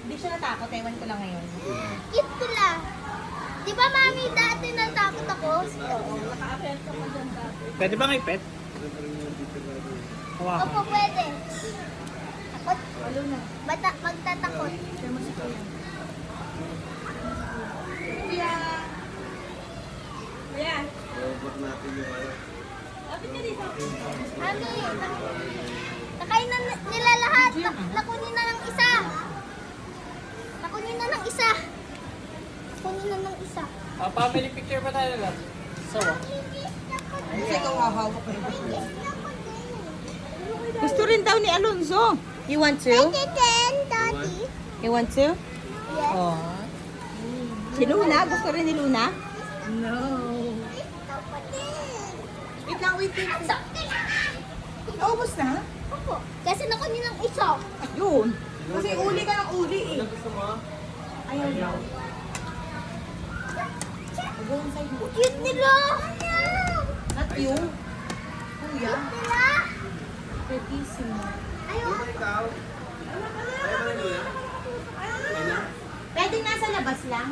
Hindi siya natakot, ewan ko lang ngayon. Cute sila. Di ba, mami, dati natakot ako? Pwede ba kay pet? Hawakan. Opo, pwede. Takot? Halo na. Bata, magtatakot. Kuya! Kuya! Mami, nakain na nila lahat. Nakunin na ng isa. Nakunin na ng isa. Nakunin na ng isa. Family picture pa tayo lang. Sawa. Kasi ikaw hahawak ko. Gusto rin daw ni Alonzo. You want to? Then, Daddy. You want to? Yes. Oh. Si Luna? Gusto rin ni Luna? No. Wait lang, wait. Naubos na? Opo. Kasi nakunin ng isa. Yun. Kasi uli ka ng uli eh. Ayaw niya. Cute nila. Not you. Kuya. Nila. Pretissimo. Ayaw. Pwede nasa labas lang?